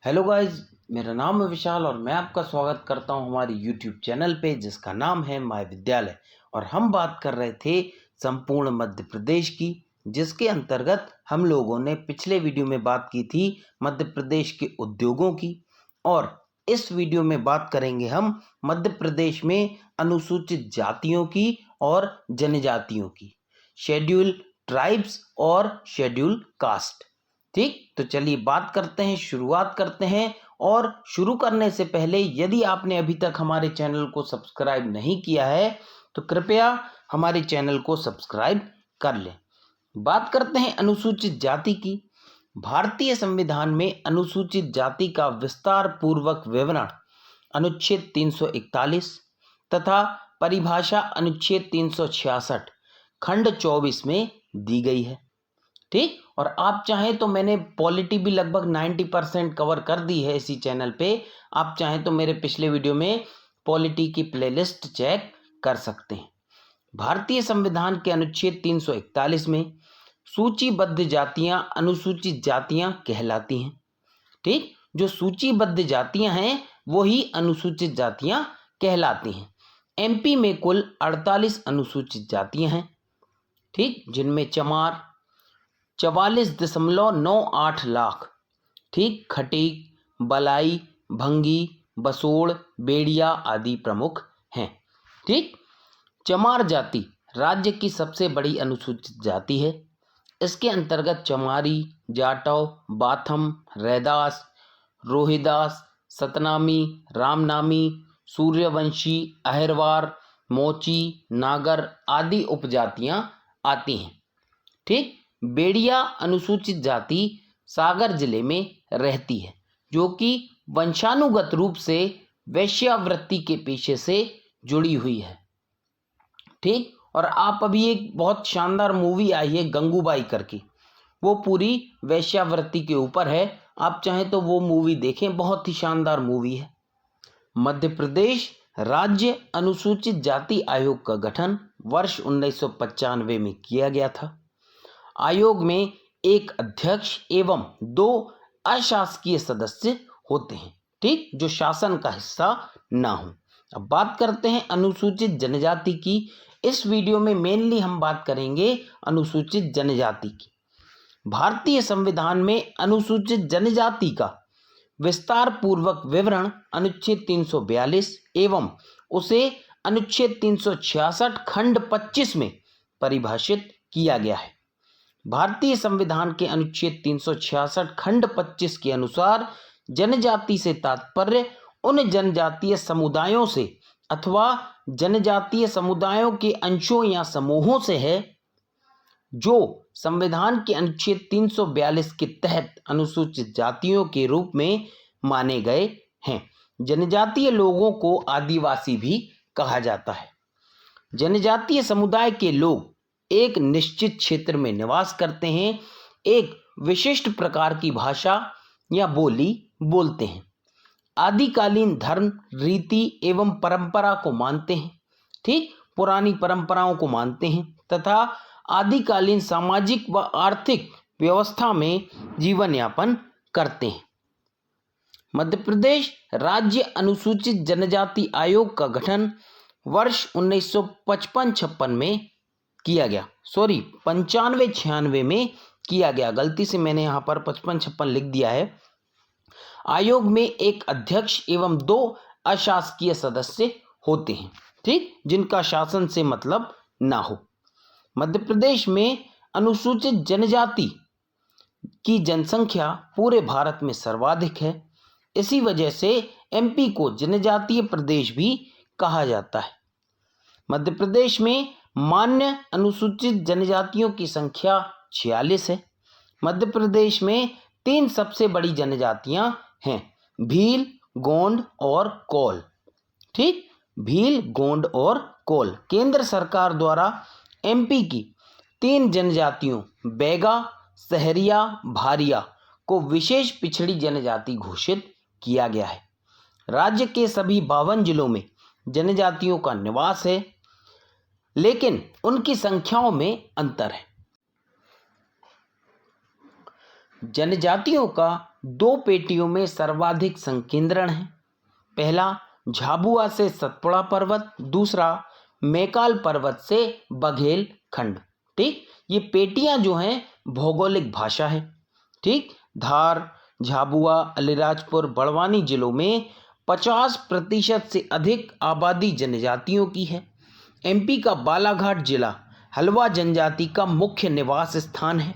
Hello guys, मेरा नाम है विशाल और मैं आपका स्वागत करता हूं हमारी यूट्यूब चैनल पे जिसका नाम है माय विद्यालय। और हम बात कर रहे थे संपूर्ण मध्य प्रदेश की, जिसके अंतर्गत हम लोगों ने पिछले वीडियो में बात की थी मध्य प्रदेश के उद्योगों की। और इस वीडियो में बात करेंगे हम मध्य प्रदेश में अनुसूचित जातियों की और जनजातियों की, शेड्यूल ट्राइब्स और शेड्यूल कास्ट। ठीक, तो चलिए बात करते हैं, शुरुआत करते हैं। और शुरू करने से पहले यदि आपने अभी तक हमारे चैनल को सब्सक्राइब नहीं किया है तो कृपया हमारे चैनल को सब्सक्राइब कर लें। बात करते हैं अनुसूचित जाति की। भारतीय संविधान में अनुसूचित जाति का विस्तार पूर्वक विवरण अनुच्छेद 341 तथा परिभाषा अनुच्छेद 366 खंड 24 में दी गई है। ठीक, और आप चाहें तो मैंने पॉलिटी भी लगभग 90% कवर कर दी है इसी चैनल पे। आप चाहें तो मेरे पिछले वीडियो में पॉलिटी की प्लेलिस्ट चेक कर सकते हैं। भारतीय संविधान के अनुच्छेद 341 में सूचीबद्ध जातियां अनुसूचित जातियां कहलाती हैं। ठीक, जो सूचीबद्ध जातियां हैं वही अनुसूचित जातियां कहलाती हैं। एमपी में कुल 48 अनुसूचित जातियां हैं। ठीक, जिनमें चमार 44.98 लाख, ठीक, खटीक, बलाई, भंगी, बसोड़, बेड़िया आदि प्रमुख हैं। ठीक, चमार जाति राज्य की सबसे बड़ी अनुसूचित जाति है। इसके अंतर्गत चमारी, जाटव, बाथम, रैदास, रोहिदास, सतनामी, रामनामी, सूर्यवंशी, अहिरवार, मोची, नागर आदि उपजातियां आती हैं। ठीक, बेड़िया अनुसूचित जाति सागर जिले में रहती है, जो कि वंशानुगत रूप से वैश्यावृत्ति के पेशे से जुड़ी हुई है। ठीक, और आप अभी एक बहुत शानदार मूवी आई है गंगूबाई करके, वो पूरी वैश्यावृत्ति के ऊपर है। आप चाहें तो वो मूवी देखें, बहुत ही शानदार मूवी है। मध्य प्रदेश राज्य अनुसूचित जाति आयोग का गठन वर्ष 1995 में किया गया था। आयोग में एक अध्यक्ष एवं 2 अशासकीय सदस्य होते हैं। ठीक, जो शासन का हिस्सा ना हो। अब बात करते हैं अनुसूचित जनजाति की। इस वीडियो में मेनली हम बात करेंगे अनुसूचित जनजाति की। भारतीय संविधान में अनुसूचित जनजाति का विस्तार पूर्वक विवरण अनुच्छेद 342 एवं उसे अनुच्छेद 366 खंड 25 में परिभाषित किया गया है। भारतीय संविधान के अनुच्छेद 366 खंड 25 के अनुसार जनजाति से तात्पर्य उन जनजातीय समुदायों से अथवा जनजातीय समुदायों के अंशों या समूहों से है जो संविधान के अनुच्छेद 342 के तहत अनुसूचित जातियों के रूप में माने गए हैं। जनजातीय लोगों को आदिवासी भी कहा जाता है। जनजातीय समुदाय के लोग एक निश्चित क्षेत्र में निवास करते हैं, एक विशिष्ट प्रकार की भाषा या बोली बोलते हैं, आदिकालीन धर्म, रीति एवं परंपरा को मानते हैं। ठीक, पुरानी परंपराओं को मानते हैं तथा आदिकालीन सामाजिक व आर्थिक व्यवस्था में जीवन यापन करते हैं। मध्य प्रदेश राज्य अनुसूचित जनजाति आयोग का गठन वर्ष 1955-56 में किया गया, 95-96 में किया गया। गलती से मैंने यहाँ पर 55-56 लिख दिया है। आयोग में एक अध्यक्ष एवं 2 अशासकीय सदस्य होते हैं। ठीक, जिनका शासन से मतलब ना हो। मध्य प्रदेश में अनुसूचित जनजाति की जनसंख्या पूरे भारत में सर्वाधिक है। इसी वजह से एमपी को जनजातीय प्रदेश भी कहा जाता है। मध्य प्रदेश में मान्य अनुसूचित जनजातियों की संख्या 46 है। मध्य प्रदेश में 3 सबसे बड़ी जनजातियां हैं, भील, गोंड और कोल। ठीक, भील, गोंड और कोल। केंद्र सरकार द्वारा एमपी की 3 जनजातियों बैगा, सहरिया, भारिया को विशेष पिछड़ी जनजाति घोषित किया गया है। राज्य के सभी 52 जिलों में जनजातियों का निवास है, लेकिन उनकी संख्याओं में अंतर है। जनजातियों का दो पेटियों में सर्वाधिक संकेंद्रण है। पहला झाबुआ से सतपुड़ा पर्वत, दूसरा मैकाल पर्वत से बघेल खंड। ठीक, ये पेटियां जो हैं भौगोलिक भाषा है। ठीक, धार, झाबुआ, अलीराजपुर, बड़वानी जिलों में 50% से अधिक आबादी जनजातियों की है। एमपी का बालाघाट जिला हल्बा जनजाति का मुख्य निवास स्थान है।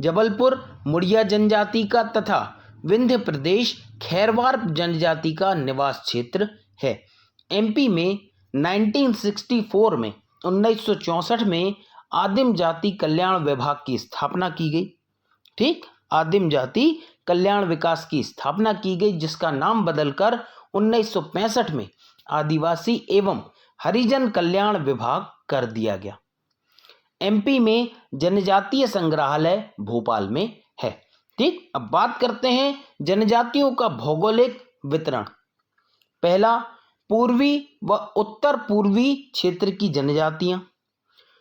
जबलपुर मुड़िया जनजाति का तथा विंध्य प्रदेश खैरवार जनजाति का निवास क्षेत्र है। एमपी में 1964 में आदिम जाति कल्याण विभाग की स्थापना की गई। ठीक, आदिम जाति कल्याण विकास की स्थापना की गई, जिसका नाम बदलकर 1965 में आदिवासी एवं हरिजन कल्याण विभाग कर दिया गया। एमपी में जनजातीय संग्रहालय भोपाल में है। ठीक, अब बात करते हैं जनजातियों का भौगोलिक वितरण। पहला, पूर्वी व उत्तर पूर्वी क्षेत्र की जनजातियां।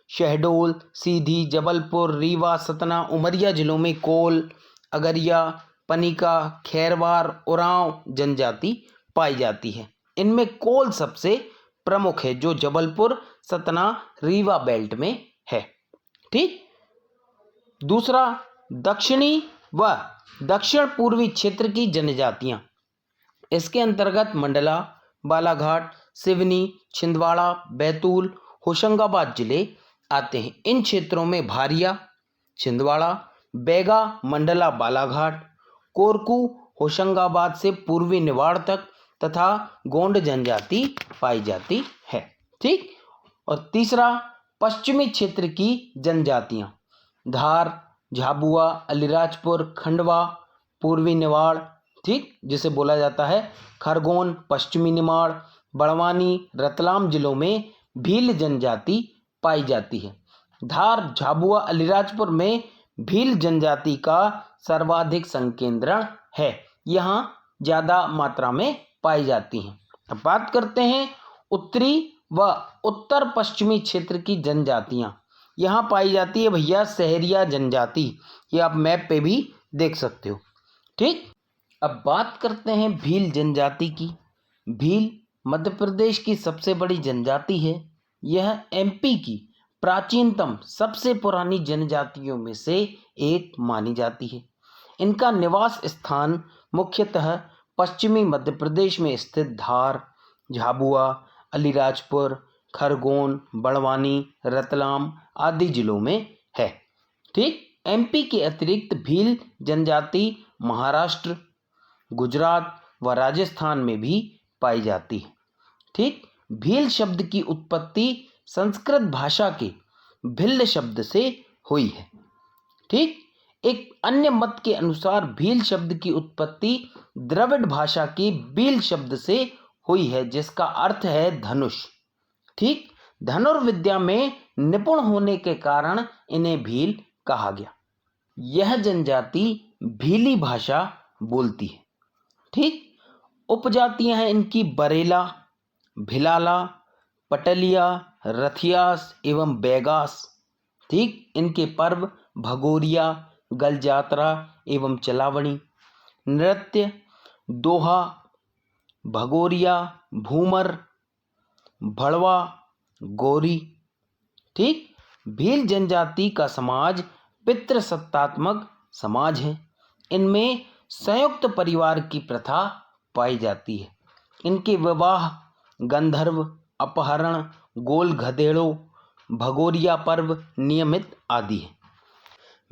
शहडोल, सीधी, जबलपुर, रीवा, सतना, उमरिया जिलों में कोल, अगरिया, पनिका, खैरवार, उरांव जनजाति पाई जाती है। इनमें कोल सबसे प्रमुख है, जो जबलपुर, सतना, रीवा बेल्ट में है। ठीक, दूसरा, दक्षिणी व दक्षिण पूर्वी क्षेत्र की जनजातियां। इसके अंतर्गत मंडला, बालाघाट, सिवनी, छिंदवाड़ा, बैतूल, होशंगाबाद जिले आते हैं। इन क्षेत्रों में भारिया, छिंदवाड़ा, बैगा, मंडला, बालाघाट, कोरकू, होशंगाबाद से पूर्वी निवाड़ तक तथा गोंड जनजाति पाई जाती है। ठीक, और तीसरा, पश्चिमी क्षेत्र की जनजातियां। धार, झाबुआ, अलीराजपुर, खंडवा, पूर्वी निवाड़, ठीक, जिसे बोला जाता है खरगोन, पश्चिमी निमाड़, बड़वानी, रतलाम जिलों में भील जनजाति पाई जाती है। धार, झाबुआ, अलीराजपुर में भील जनजाति का सर्वाधिक संकेंद्रण है, यहाँ ज़्यादा मात्रा में पाई जाती हैं। अब बात करते हैं उत्तरी व उत्तर पश्चिमी क्षेत्र की जनजातियाँ। यहाँ पाई जाती है भैया सहरिया जनजाति, ये आप मैप पे भी देख सकते हो। ठीक, अब बात करते हैं भील जनजाति की। भील मध्य प्रदेश की सबसे बड़ी जनजाति है। यह एमपी की प्राचीनतम सबसे पुरानी जनजातियों में से एक मानी जाती है। इनका निवास स्थान मुख्यतः पश्चिमी मध्य प्रदेश में स्थित धार, झाबुआ, अलीराजपुर, खरगोन, बड़वानी, रतलाम आदि जिलों में है। ठीक, एमपी के अतिरिक्त भील जनजाति महाराष्ट्र, गुजरात व राजस्थान में भी पाई जाती है। ठीक, भील शब्द की उत्पत्ति संस्कृत भाषा के भिल्ल शब्द से हुई है। ठीक, एक अन्य मत के अनुसार भील शब्द की उत्पत्ति द्रविड़ भाषा के बील शब्द से हुई है, जिसका अर्थ है धनुष। ठीक, धनुर्विद्या में निपुण होने के कारण इन्हें भील कहा गया। यह जनजाति भीली भाषा बोलती है। ठीक, उपजातियां हैं इनकी बरेला, भिलाला, पटलिया, रथियास एवं बैगास। ठीक, इनके पर्व भगोरिया, गलजात्रा एवं चलावणी। नृत्य दोहा, भगोरिया, भूमर, भड़वा, गौरी। ठीक, भील जनजाति का समाज पितृसत्तात्मक समाज है। इनमें संयुक्त परिवार की प्रथा पाई जाती है। इनके विवाह, गंधर्व, अपहरण, गोल गधेड़ों, भगोरिया पर्व नियमित आदि है।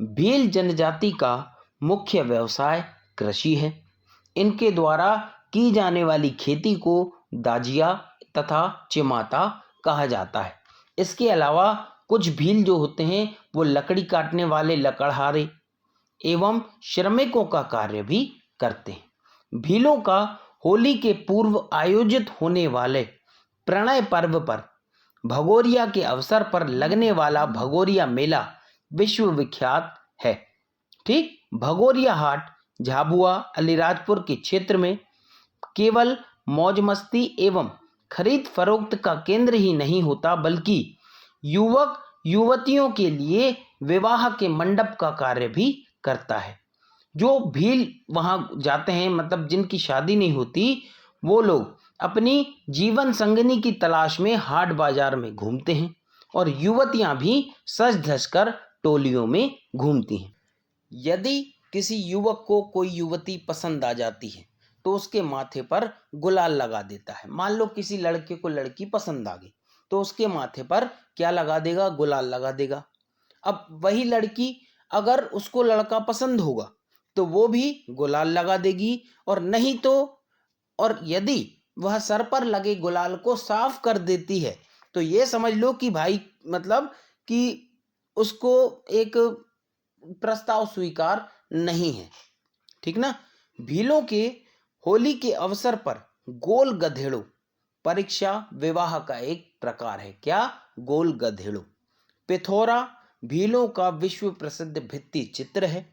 भील जनजाति का मुख्य व्यवसाय कृषि है। इनके द्वारा की जाने वाली खेती को दाजिया तथा चिमाता कहा जाता है। इसके अलावा कुछ भील जो होते हैं वो लकड़ी काटने वाले लकड़हारे एवं श्रमिकों का कार्य भी करते हैं। भीलों का होली के पूर्व आयोजित होने वाले प्रणय पर्व पर भगोरिया के अवसर पर लगने वाला भगोरिया मेला विश्व विख्यात है। ठीक, भगोरिया हाट झाबुआ, अलीराजपुर के क्षेत्र में केवल मौज मस्ती एवं खरीद फरोख्त का केंद्र ही नहीं होता, बल्कि युवक युवतियों के लिए विवाह के मंडप का कार्य भी करता है। जो भील वहाँ जाते हैं, मतलब जिनकी शादी नहीं होती, वो लोग अपनी जीवन संगिनी की तलाश में हाट बाजार में घूमते हैं और युवतियां भी सज धज कर टोलियों में घूमती हैं। यदि किसी युवक को कोई युवती पसंद आ जाती है तो उसके माथे पर गुलाल लगा देता है। मान लो किसी लड़के को लड़की पसंद आ गई तो उसके माथे पर क्या लगा देगा? गुलाल लगा देगा। अब वही लड़की, अगर उसको लड़का पसंद होगा तो वो भी गुलाल लगा देगी, और नहीं तो, और यदि वह सर पर लगे गुलाल को साफ कर देती है तो ये समझ लो कि भाई, मतलब कि उसको एक प्रस्ताव स्वीकार नहीं है। ठीक ना? भीलों के होली के अवसर पर गोल गधेड़ो परीक्षा विवाह का एक प्रकार है। क्या? गोल गधेड़ो। पिथौरा भीलों का विश्व प्रसिद्ध भित्ति चित्र है।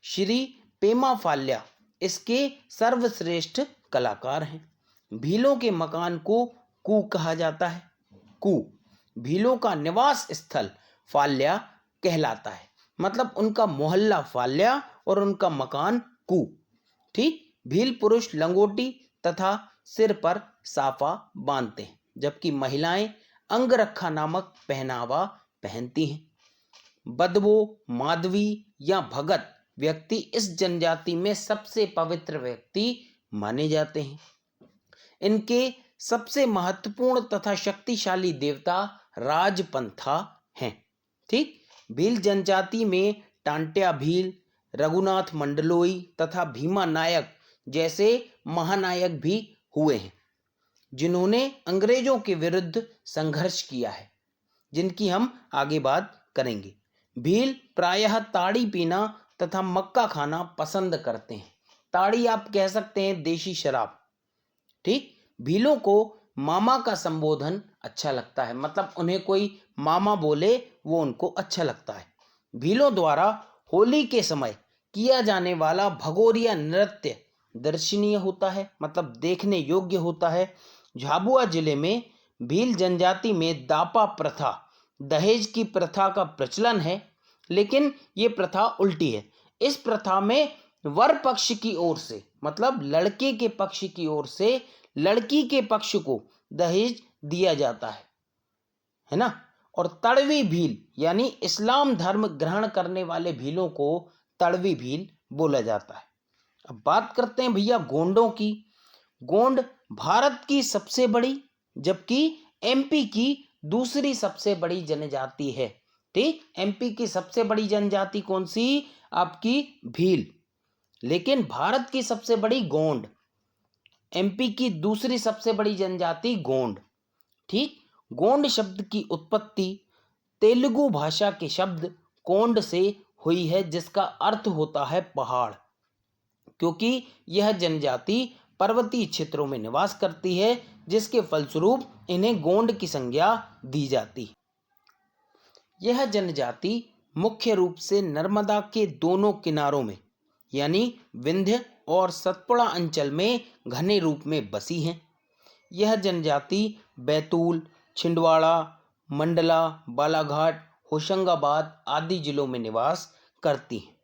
श्री पेमा फाल्या इसके सर्वश्रेष्ठ कलाकार हैं। भीलों के मकान को कू कहा जाता है। कू भीलों का निवास स्थल फाल्या कहलाता है, मतलब उनका मोहल्ला फाल्या और उनका मकान कू। ठीक? भील पुरुष लंगोटी तथा सिर पर साफा बांधते हैं, जबकि महिलाएं अंगरखा नामक पहनावा पहनती हैं। बदबो, माधवी या भगत व्यक्ति इस जनजाति में सबसे पवित्र व्यक्ति माने जाते हैं। इनके सबसे महत्वपूर्ण तथा शक्तिशाली देवता राजपंथा हैं। ठीक? भील जनजाति में टांट्या भील, रघुनाथ मंडलोई तथा भीमा नायक जैसे महानायक भी हुए हैं, जिन्होंने अंग्रेजों के विरुद्ध संघर्ष किया है, जिनकी हम आगे बात करेंगे। भील प्रायः ताड़ी पीना तथा मक्का खाना पसंद करते हैं। ताड़ी आप कह सकते हैं देशी शराब। ठीक? भीलों को मामा का संबोधन अच्छा लगता है, मतलब उन्हें कोई मामा बोले वो उनको अच्छा लगता है। भीलों द्वारा होली के समय किया जाने वाला भगोरिया नृत्य दर्शनीय होता है, मतलब देखने योग्य होता है। झाबुआ जिले में भील जनजाति में दापा प्रथा, दहेज की प्रथा का प्रचलन है, लेकिन ये प्रथा उल्टी है। इस प्रथा में वर पक्ष की ओर से, मतलब लड़के के पक्ष की ओर से लड़की के पक्ष को दहेज दिया जाता है ना? और तड़वी भील यानी इस्लाम धर्म ग्रहण करने वाले भीलों को तड़वी भील बोला जाता है। अब बात करते हैं भैया गोंडों की। गोंड भारत की सबसे बड़ी, जबकि एमपी की दूसरी सबसे बड़ी जनजाति है। ठीक? एमपी की सबसे बड़ी जनजाति कौन सी? आपकी भील। लेकिन भारत की सबसे बड़ी गोंड, एमपी की दूसरी सबसे बड़ी जनजाति गोंड। ठीक? गोंड शब्द की उत्पत्ति तेलुगु भाषा के शब्द कोंड से हुई है, जिसका अर्थ होता है पहाड़, क्योंकि यह जनजाति पर्वतीय क्षेत्रों में निवास करती है, जिसके फलस्वरूप इन्हें गोंड की संज्ञा दी जाती है। यह जनजाति मुख्य रूप से नर्मदा के दोनों किनारों में, यानी विंध्य और सतपुड़ा अंचल में घने रूप में बसी हैं। यह जनजाति बैतूल, छिंदवाड़ा, मंडला, बालाघाट, होशंगाबाद आदि जिलों में निवास करती हैं।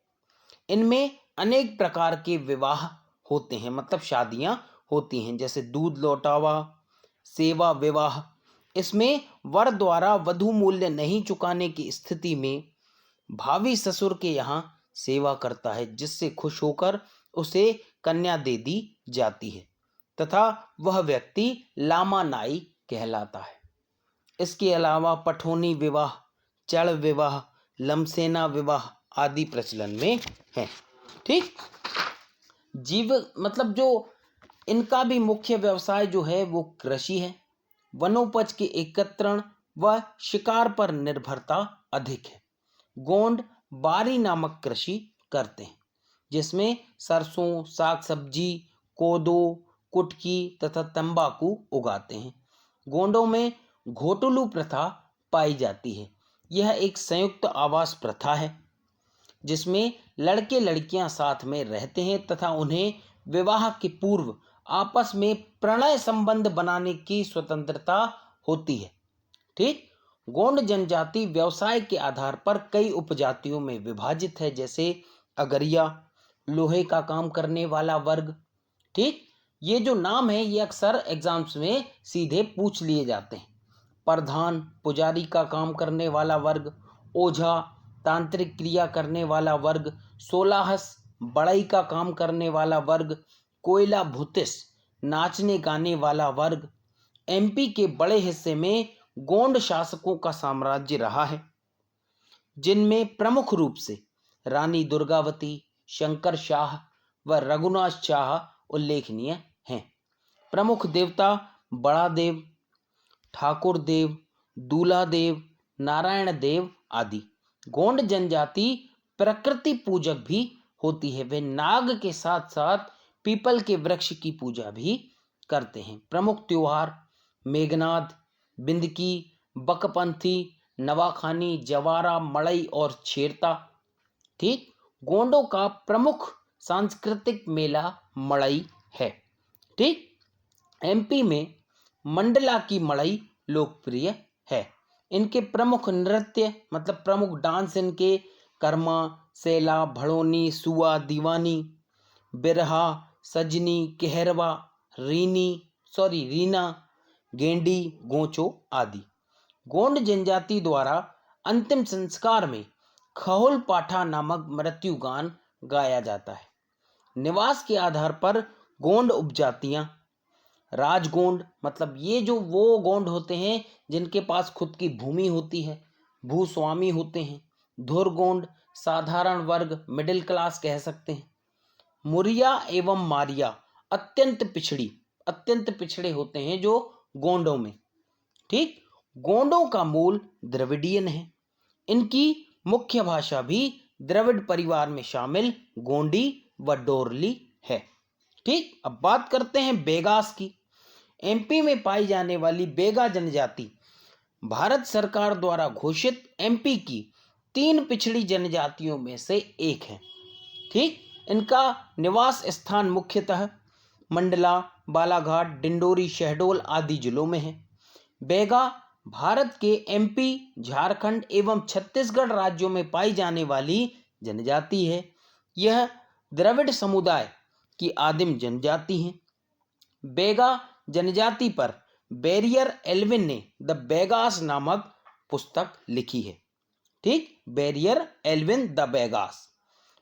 इनमें अनेक प्रकार के विवाह होते हैं, मतलब शादियां होती हैं, जैसे दूध लौटावा, सेवा विवाह। इसमें वर द्वारा वधु मूल्य नहीं चुकाने की स्थिति में भावी ससुर के यहाँ सेवा करता है, जिससे खुश होकर उसे कन्या दे दी जाती है तथा वह व्यक्ति लामा नाई कहलाता है। इसके अलावा पठोनी विवाह, चढ़ विवाह, लमसेना विवाह आदि प्रचलन में है। ठीक? जीव मतलब जो इनका भी मुख्य व्यवसाय जो है वो कृषि है। वनोपज के एकत्रण व शिकार पर निर्भरता अधिक है। गोंड बारी नामक कृषि करते हैं, जिसमें सरसों, साग सब्जी, कोदो, कुटकी तथा तंबाकू उगाते हैं। गोंडों में घोटुलू प्रथा पाई जाती है। यह एक संयुक्त आवास प्रथा है, जिसमें लड़के लड़कियां साथ में रहते हैं तथा उन्हें विवाह के पूर्व आपस में प्रणय संबंध बनाने की स्वतंत्रता होती है। ठीक? गोंड जनजाति व्यवसाय के आधार पर कई उपजातियों में विभाजित है, जैसे अगरिया, लोहे का काम करने वाला वर्ग। ठीक, ये जो नाम है ये अक्सर एग्जाम्स में सीधे पूछ लिए जाते हैं। प्रधान, पुजारी का काम करने वाला वर्ग। ओझा, तांत्रिक क्रिया करने वाला वर्ग। सोलाहस, बढ़ई का काम करने वाला वर्ग। कोयला भूतिस, नाचने गाने वाला वर्ग। एमपी के बड़े हिस्से में गोंड शासकों का साम्राज्य रहा है, जिनमें प्रमुख रूप से रानी दुर्गावती, शंकर शाह व रघुनाथ शाह उल्लेखनीय हैं। प्रमुख देवता बड़ा देव, ठाकुर देव, दूल्हा देव, नारायण देव आदि। गोंड जनजाति प्रकृति पूजक भी होती है। वे नाग के साथ साथ पीपल के वृक्ष की पूजा भी करते हैं। प्रमुख त्योहार मेघनाद, बिंदकी, बकपंथी, नवाखानी, जवारा, मड़ई और छेरता। ठीक, गोंडों का प्रमुख सांस्कृतिक मेला मड़ई है। ठीक, एमपी में मंडला की मड़ई लोकप्रिय है। इनके प्रमुख नृत्य मतलब प्रमुख डांस इनके कर्मा, सेला, भड़ोनी, सुआ, दीवानी, बिरहा, सजनी, केहरवा, रीना, गेंडी, गोचो आदि। गोंड जनजाति द्वारा अंतिम संस्कार में खहोल पाठा नामक मृत्यु गान गाया जाता है। निवास के आधार पर गोंड उपजातियां। राजगोंड मतलब ये जो वो गोंड होते हैं जिनके पास खुद की भूमि होती है, भूस्वामी होते हैं। धुरगोंड साधारण वर्ग, मिडिल क्लास कह सकते हैं। मुरिया एवं मारिया अत्यंत पिछड़े होते हैं जो गोंडों में। ठीक, गोंडों का मूल द्रविडियन है। इनकी मुख्य भाषा भी द्रविड़ परिवार में शामिल गोंडी व डोरली है। ठीक, अब बात करते हैं बेगास की। एमपी में पाई जाने वाली बेगा जनजाति भारत सरकार द्वारा घोषित एमपी की 3 पिछड़ी जनजातियों में से एक है। ठीक, इनका निवास स्थान मुख्यतः मंडला, बालाघाट, डिंडोरी, शहडोल आदि जिलों में है। बेगा भारत के एमपी, झारखंड एवं छत्तीसगढ़ राज्यों में पाई जाने वाली जनजाति है। यह द्रविड़ समुदाय की आदिम जनजाति है। बेगा जनजाति पर बैरियर एल्विन ने द बेगास नामक पुस्तक लिखी है। ठीक, बैरियर एल्विन द बेगास।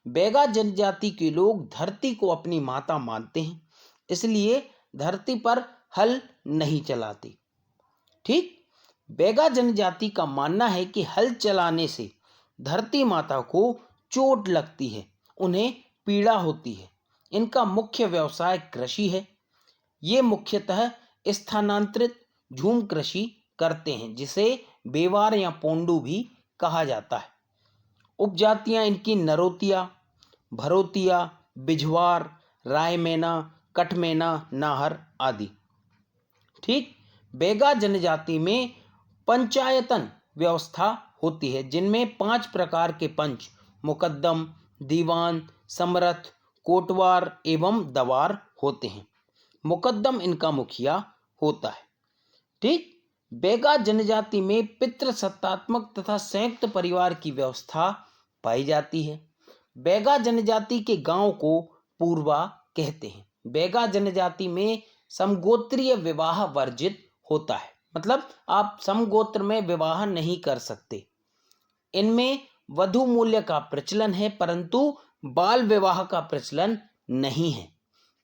बेगा जनजाति के लोग धरती को अपनी माता मानते हैं, इसलिए धरती पर हल नहीं चलाते। ठीक, बेगा जनजाति का मानना है कि हल चलाने से धरती माता को चोट लगती है, उन्हें पीड़ा होती है। इनका मुख्य व्यवसाय कृषि है। ये मुख्यतः स्थानांतरित झूम कृषि करते हैं, जिसे बेवार या पोंडू भी कहा जाता है। उपजातियां इनकी नरोतिया, भरोतिया, बिझवार, रायमेना, कटमेना, नाहर आदि। ठीक, बेगा जनजाति में पंचायतन व्यवस्था होती है, जिनमें 5 प्रकार के पंच मुकद्दम, दीवान, समरथ, कोटवार एवं दवार होते हैं। मुकद्दम इनका मुखिया होता है। ठीक, बेगा जनजाति में पितृसत्तात्मक तथा संयुक्त परिवार की व्यवस्था पाई जाती है। बेगा जनजाति के गांव को पूर्वा कहते हैं। बेगा जनजाति में समगोत्रीय विवाह वर्जित होता है, मतलब आप समगोत्र में विवाह नहीं कर सकते। इनमें वधु मूल्य का प्रचलन है, परंतु बाल विवाह का प्रचलन नहीं है।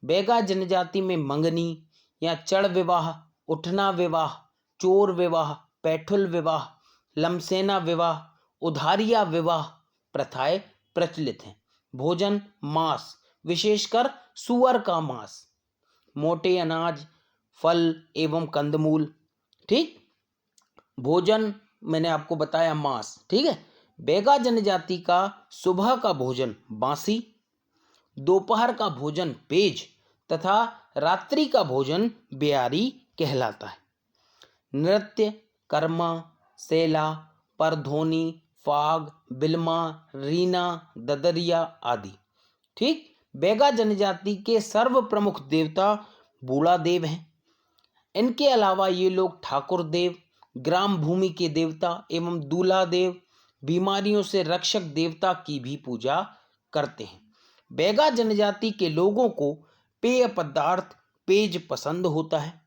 बेगा जनजाति में मंगनी या चढ़ विवाह, उठना विवाह, चोर विवाह, पैठुल विवाह, लमसेना विवाह, उधारिया विवाह प्रथाएं प्रचलित हैं। भोजन मांस, विशेषकर सुअर का मांस, मोटे अनाज, फल एवं कंदमूल। ठीक, भोजन मैंने आपको बताया मांस। ठीक है, बेगा जनजाति का सुबह का भोजन बांसी, दोपहर का भोजन पेज तथा रात्रि का भोजन ब्यारी कहलाता है। नृत्य कर्मा, सेला, परधोनी, फाग, बिल्मा, रीना, ददरिया आदि। ठीक, बेगा जनजाति के सर्व प्रमुख देवता बूढ़ा देव हैं। इनके अलावा ये लोग ठाकुर देव, ग्राम भूमि के देवता एवं दूल्हा देव, बीमारियों से रक्षक देवता की भी पूजा करते हैं। बैगा जनजाति के लोगों को पेय पदार्थ पेज पसंद होता है।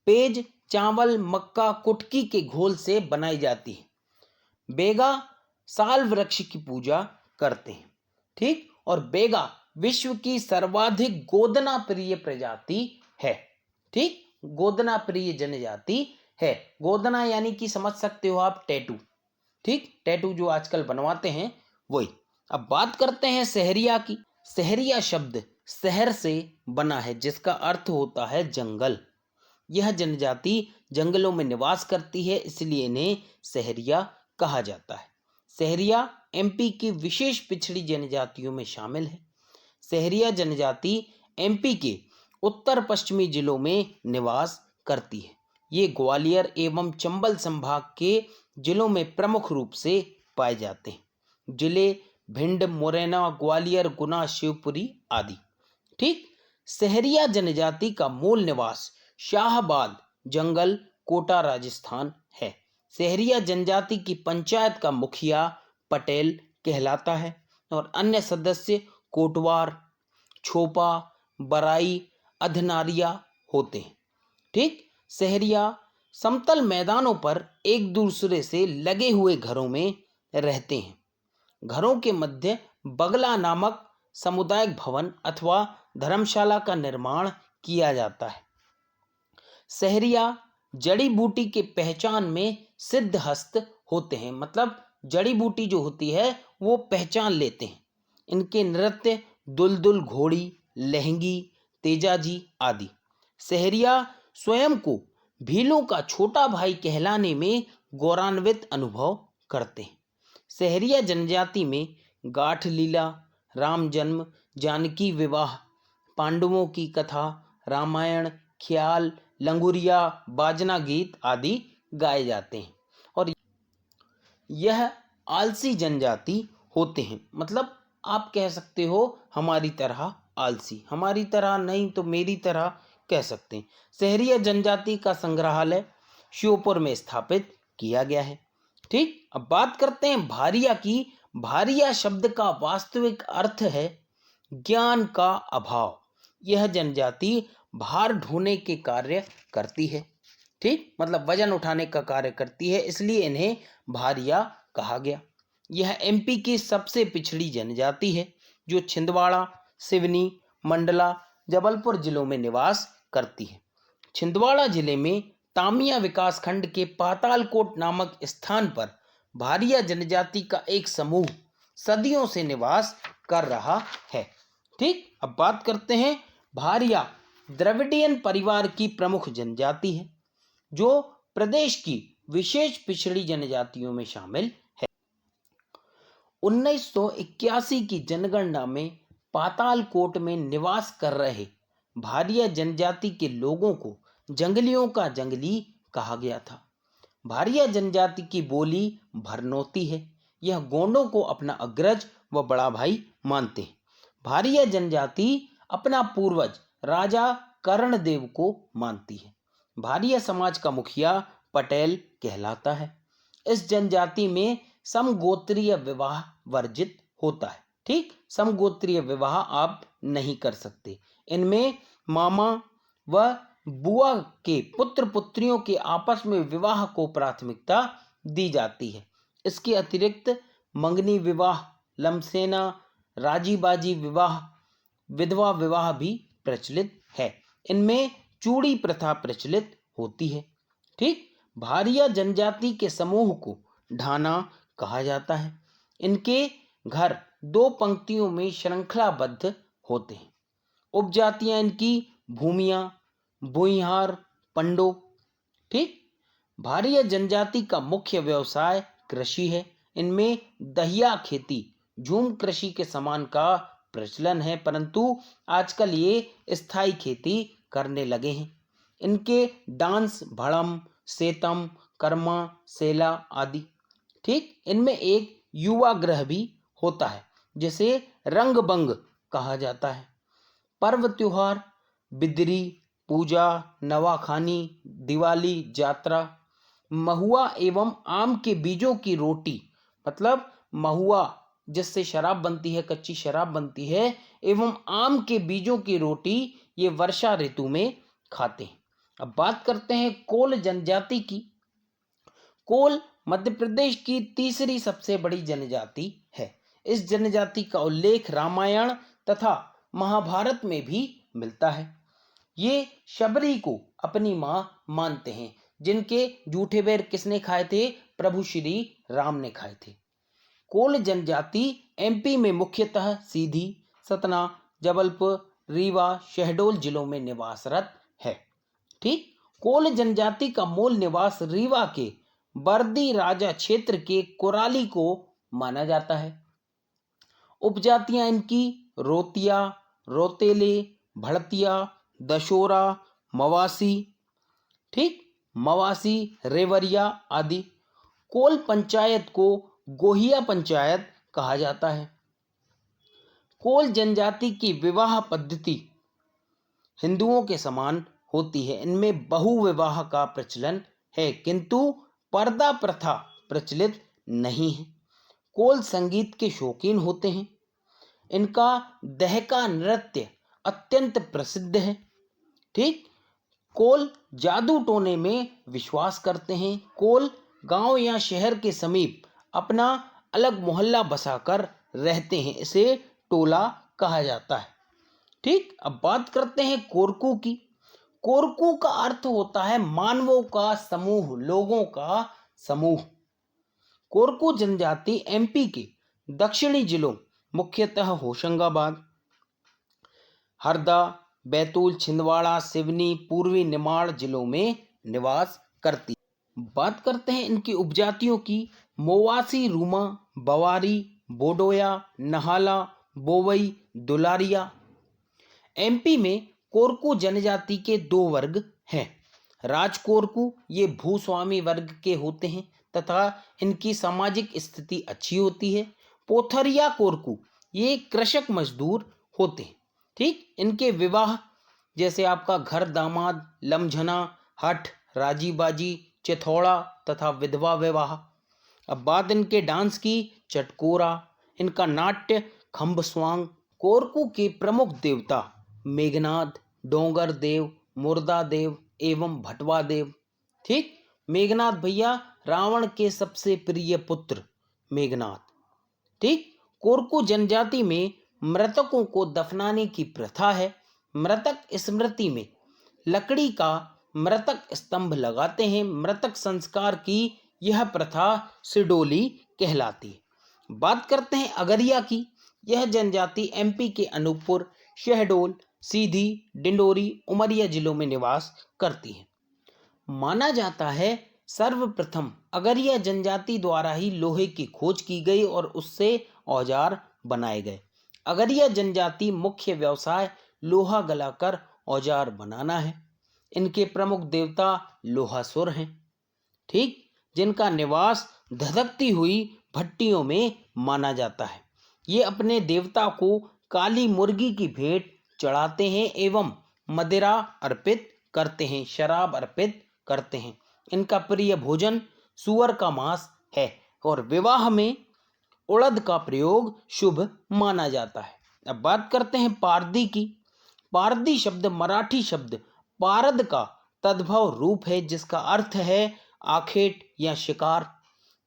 पेज चावल, मक्का, कुटकी के घोल से बनाई जाती है। बैगा साल वृक्ष की पूजा करते हैं। ठीक, और बैगा विश्व की सर्वाधिक गोदना प्रिय प्रजाति है। ठीक, गोदना प्रिय जनजाति है। गोदना यानी कि समझ सकते हो आप, टैटू। ठीक, टैटू जो आजकल बनवाते हैं वही। अब बात करते हैं सहरिया की। सहरिया शब्द शहर से बना है, जिसका अर्थ होता है जंगल। यह जनजाति जंगलों में निवास करती है, इसलिए इन्हें सहरिया कहा जाता है। सहरिया एमपी की विशेष पिछड़ी जनजातियों में शामिल है। सहरिया जनजाति एमपी के उत्तर पश्चिमी जिलों में निवास करती है। ये ग्वालियर एवं चंबल संभाग के जिलों में प्रमुख रूप से पाए जाते हैं। जिले भिंड, मुरैना, ग्वालियर, गुना, शिवपुरी आदि। ठीक, सहरिया जनजाति का मूल निवास शाहबाद जंगल, कोटा, राजस्थान है। सहरिया जनजाति की पंचायत का मुखिया पटेल कहलाता है और अन्य सदस्य कोटवार, छोपा, बराई, अधनारिया होते हैं। ठीक, सहरिया समतल मैदानों पर एक दूसरे से लगे हुए घरों में रहते हैं। घरों के मध्य बगला नामक सामुदायिक भवन अथवा धर्मशाला का निर्माण किया जाता है। सहरिया जड़ी बूटी के पहचान में सिद्धहस्त होते हैं, मतलब जड़ी बूटी जो होती है वो पहचान लेते हैं। इनके नृत्य दुलदुल घोड़ी, लहंगी, तेजाजी आदि। सहरिया स्वयं को भीलों का छोटा भाई कहलाने में गौरवान्वित अनुभव करते हैं। सहरिया जनजाति में गाठ लीला, राम जन्म, जानकी विवाह, पांडवों की कथा, रामायण, ख्याल, लंगुरिया, बाजना गीत आदि गाए जाते हैं। और यह आलसी जनजाति होते हैं, मतलब आप कह सकते हो हमारी तरह आलसी, हमारी तरह नहीं तो मेरी तरह कह सकते हैं। सहरिया जनजाति का संग्रहालय श्योपुर में स्थापित किया गया है। ठीक, अब बात करते हैं भारिया की। भारिया शब्द का वास्तविक अर्थ है ज्ञान का अभाव। यह जनजाति भार ढोने के कार्य करती है। ठीक, मतलब वजन उठाने का कार्य करती है, इसलिए इन्हें भारिया कहा गया। यह एमपी की सबसे पिछड़ी जनजाति है, जो छिंदवाड़ा, सिवनी, मंडला, जबलपुर जिलों में निवास करती है। छिंदवाड़ा जिले में तामिया विकासखंड के पातालकोट नामक स्थान पर भारिया जनजाति का एक समूह सदियों से निवास कर रहा है। ठीक, अब बात करते हैं भारिया द्रविडियन परिवार की प्रमुख जनजाति है, जो प्रदेश की विशेष पिछड़ी जनजातियों में शामिल है। 1981 की जनगणना में पातालकोट में निवास कर रहे भारिया जनजाति के लोगों को जंगलियों का जंगली कहा गया था। भारिया जनजाति की बोली भरनोती है। यह गोंडों को अपना अग्रज व बड़ा भाई मानते हैं। भारिया जनजाति अपना पूर्वज राजा कर्णदेव को मानती है। भारिया समाज का मुखिया पटेल कहलाता है। इस जनजाति में समगोत्रीय विवाह वर्जित होता है। ठीक, समगोत्रीय विवाह आप नहीं कर सकते। इनमें मामा व बुआ के पुत्र पुत्रियों के आपस में विवाह को प्राथमिकता दी जाती है। इसके अतिरिक्त मंगनी विवाह, लमसेना, राजीबाजी विवाह, विधवा विवाह भी प्रचलित है। इनमें चूड़ी प्रथा प्रचलित होती है। ठीक, भारिया जनजाति के समूह को ढाना कहा जाता है। इनके घर दो पंक्तियों में श्रृंखलाबद्ध होते हैं। उपजातियां इनकी भूमियां, भुइंहार, पंडो। ठीक, भारिया जनजाति का मुख्य व्यवसाय कृषि है। इनमें दहिया खेती, झूम कृषि के समान का प्रचलन है, परंतु आजकल ये स्थायी खेती करने लगे हैं। इनके डांस भड़म, सेतम, कर्मा, सेला आदि। ठीक, इनमें एक युवा ग्रह भी होता है जिसे रंगबंग कहा जाता है। पर्व त्योहार बिदरी, पूजा, नवाखानी, दिवाली, जात्रा, महुआ एवं आम के बीजों की रोटी, मतलब महुआ जिससे शराब बनती है, कच्ची शराब बनती है, एवं आम के बीजों की रोटी ये वर्षा ऋतु में खाते हैं। अब बात करते हैं कोल जनजाति की। कोल मध्य प्रदेश की तीसरी सबसे बड़ी जनजाति है। इस जनजाति का उल्लेख रामायण तथा महाभारत में भी मिलता है। ये शबरी को अपनी मां मानते हैं, जिनके जूठे बेर किसने खाए थे? प्रभु श्री राम ने खाए थे। कोल जनजाति एमपी में मुख्यतः सीधी, सतना, जबलपुर, रीवा, शहडोल जिलों में निवासरत है। ठीक। कोल जनजाति का मूल निवास रीवा के बर्दी राजा क्षेत्र के कोराली को माना जाता है। उपजातियां इनकी रोतिया, रोतेले, भड़तिया, दशोरा, मवासी, ठीक, मवासी, रेवरिया आदि। कोल पंचायत को गोहिया पंचायत कहा जाता है। कोल जनजाति की विवाह पद्धति हिंदुओं के समान होती है। इनमें बहुविवाह का प्रचलन है, किंतु पर्दा प्रथा प्रचलित नहीं है। कोल संगीत के शौकीन होते हैं। इनका दहका नृत्य अत्यंत प्रसिद्ध है। ठीक। कोल जादू टोने में विश्वास करते हैं। कोल गांव या शहर के समीप अपना अलग मोहल्ला बसाकर रहते हैं, इसे टोला कहा जाता है। ठीक। अब बात करते हैं कोरकू की। कोरकू का अर्थ होता है मानवों का समूह, लोगों का समूह। कोरकू जनजाति एमपी के दक्षिणी जिलों, मुख्यतः होशंगाबाद, हरदा, बैतूल, छिंदवाड़ा, सिवनी, पूर्वी निमाड़ जिलों में निवास करती। बात करते हैं इनकी उपजातियों की। मोवासी, रूमा, बवारी, बोडोया, नहाला, बोवई, दुलारिया। एमपी में कोरकू जनजाति के दो वर्ग हैं। राजकोरकू ये भूस्वामी वर्ग के होते हैं तथा इनकी सामाजिक स्थिति अच्छी होती है। पोथरिया कोरकू ये कृषक मजदूर होते हैं। ठीक। इनके विवाह जैसे आपका घर दामाद, लमझना, हठ, राजी बाजी, चिथौड़ा तथा विधवा विवाह। अब बात इनके डांस की। चटकोरा। इनका नाट्य खम्ब स्वांग। कोरकू के प्रमुख देवता मेघनाद, डोंगर देव, मुर्दा देव एवं भटवा देव। ठीक। मेघनाद भैया रावण के सबसे प्रिय पुत्र मेघनाद। ठीक। कोरकू जनजाति में मृतकों को दफनाने की प्रथा है। मृतक स्मृति में लकड़ी का मृतक स्तंभ लगाते हैं। मृतक संस्कार की यह प्रथा सिडोली कहलाती है। बात करते हैं अगरिया की। यह जनजाति एमपी के अनूपपुर, शहडोल, सीधी, डिंडोरी, उमरिया जिलों में निवास करती है। माना जाता है सर्वप्रथम अगरिया जनजाति द्वारा ही लोहे की खोज की गई और उससे औजार बनाए गए। अगरिया जनजाति मुख्य व्यवसाय लोहा गलाकर औजार बनाना है। इनके प्रमुख देवता लोहासुर हैं। ठीक। जिनका निवास धधकती हुई भट्टियों में माना जाता है। ये अपने देवता को काली मुर्गी की भेंट चढ़ाते हैं एवं मदिरा अर्पित करते हैं, शराब अर्पित करते हैं। इनका प्रिय भोजन सुअर का मांस है और विवाह में उड़द का प्रयोग शुभ माना जाता है। अब बात करते हैं पारदी की। पारदी शब्द मराठी शब्द पारद का तद्भव रूप है, जिसका अर्थ है आखेट या शिकार।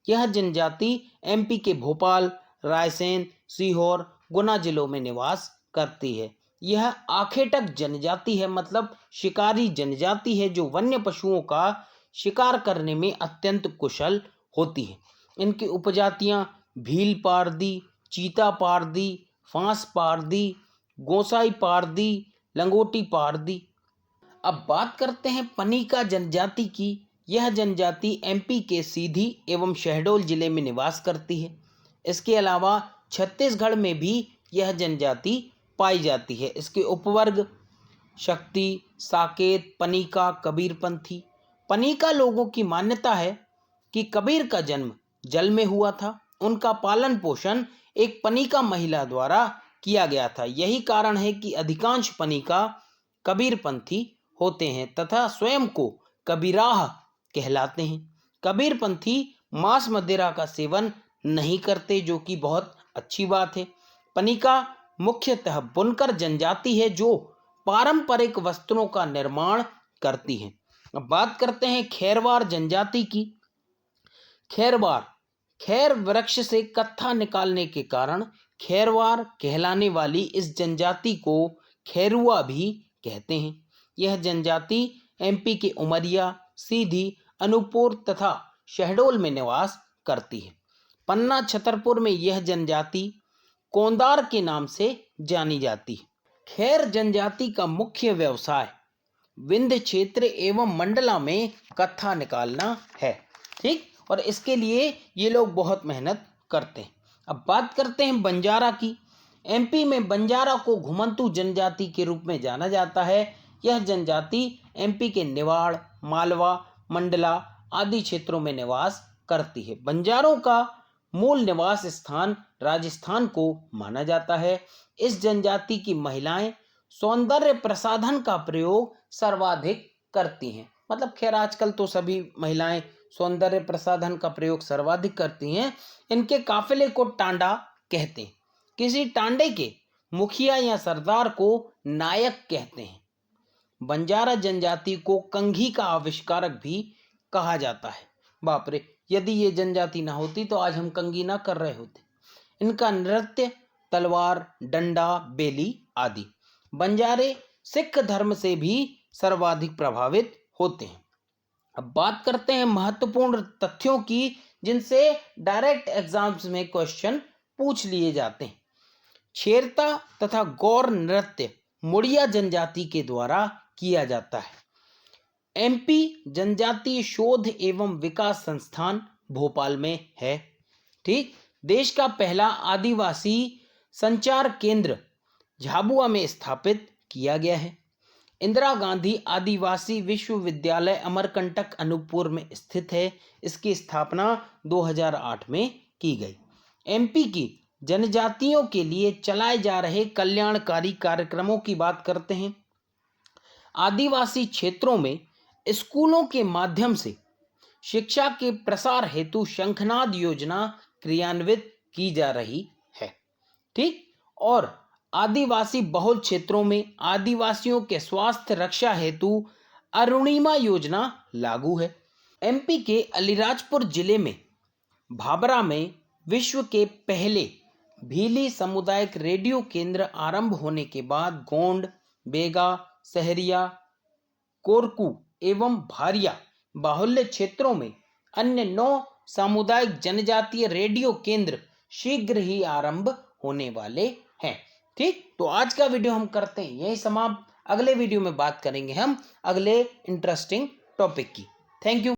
यह जनजाति एमपी के भोपाल, रायसेन, सीहोर, गुना जिलों में निवास करती है। यह आखेटक जनजाति है, मतलब शिकारी जनजाति है, जो वन्य पशुओं का शिकार करने में अत्यंत कुशल होती है। इनकी उपजातियां भील पारदी, चीता पारदी, फांस पारदी, गोसाई पारदी, लंगोटी पारदी। अब बात करते हैं पनीका जनजाति की। यह जनजाति एमपी के सीधी एवं शहडोल जिले में निवास करती है। इसके अलावा छत्तीसगढ़ में भी यह जनजाति पाई जाती है। इसके उपवर्ग शक्ति, साकेत, पनीका, कबीरपंथी। पनीका लोगों की मान्यता है कि कबीर का जन्म जल में हुआ था। उनका पालन पोषण एक पनीका महिला द्वारा किया गया था। यही कारण है कि अधिकांश पनीका कबीरपंथी होते हैं तथा स्वयं को कबीराह कहलाते हैं। कबीरपंथी मांस मदिरा का सेवन नहीं करते, जो कि बहुत अच्छी बात है। पनिका मुख्यतः बुनकर जनजाति है जो पारंपरिक वस्त्रों का निर्माण करती है। अब बात करते हैं खेरवार जनजाति की। खेरवार खैर वृक्ष से कत्था निकालने के कारण खेरवार कहलाने वाली इस जनजाति को खेरुआ भी कहते हैं। यह जनजाति एमपी के उमरिया, सीधी, अनूपपुर तथा शहडोल में निवास करती है। पन्ना छतरपुर में यह जनजाति कोंदार के नाम से जानी जाती है। खैर जनजाति का मुख्य व्यवसाय विंध्य क्षेत्र एवं मंडला में कत्था निकालना है। ठीक, और इसके लिए ये लोग बहुत मेहनत करते हैं। अब बात करते हैं बंजारा की। एमपी में बंजारा को घुमंतू जनजाति के रूप में जाना जाता है। यह जनजाति एमपी के निवाड़, मालवा, मंडला आदि क्षेत्रों में निवास करती है। बंजारों का मूल निवास स्थान राजस्थान को माना जाता है। इस जनजाति की महिलाएं सौंदर्य प्रसाधन का प्रयोग सर्वाधिक करती हैं। मतलब खैर आजकल तो सभी महिलाएं सौंदर्य प्रसाधन का प्रयोग सर्वाधिक करती हैं। इनके काफिले को टांडा कहते हैं। किसी टांडे के मुखिया या सरदार को नायक कहते हैं। बंजारा जनजाति को कंघी का आविष्कारक भी कहा जाता है। बाप रे, यदि ये जनजाति ना होती तो आज हम कंघी ना कर रहे होते। इनका नृत्य तलवार, डंडा, बेली आदि। बंजारे सिख धर्म से भी सर्वाधिक प्रभावित होते हैं। अब बात करते हैं महत्वपूर्ण तथ्यों की जिनसे डायरेक्ट एग्जाम्स में क्वेश्चन पूछ लिए जाते हैं। छेरता तथा गौर नृत्य मुड़िया जनजाति के द्वारा किया जाता है। एमपी जनजातीय शोध एवं विकास संस्थान भोपाल में है। ठीक, देश का पहला आदिवासी संचार केंद्र झाबुआ में स्थापित किया गया है। इंदिरा गांधी आदिवासी विश्वविद्यालय अमरकंटक अनूपपुर में स्थित है। इसकी स्थापना 2008 में की गई। एमपी की जनजातियों के लिए चलाए जा रहे कल्याणकारी कार्यक्रमों की बात करते हैं। आदिवासी क्षेत्रों में स्कूलों के माध्यम से शिक्षा के प्रसार हेतु शंखनाद योजना क्रियान्वित की जा रही है। ठीक, और आदिवासी बहुल क्षेत्रों में आदिवासियों के स्वास्थ्य रक्षा हेतु अरुणिमा योजना लागू है। एमपी के अलीराजपुर जिले में भाबरा में विश्व के पहले भीली सामुदायिक रेडियो केंद्र आरंभ होने के बाद गोंड, बेगा, सहरिया, कोरकू एवं भारिया बाहुल्य क्षेत्रों में अन्य 9 सामुदायिक जनजातीय रेडियो केंद्र शीघ्र ही आरंभ होने वाले हैं। ठीक, तो आज का वीडियो हम करते हैं यही समाप्त। अगले वीडियो में बात करेंगे हम अगले इंटरेस्टिंग टॉपिक की। Thank you.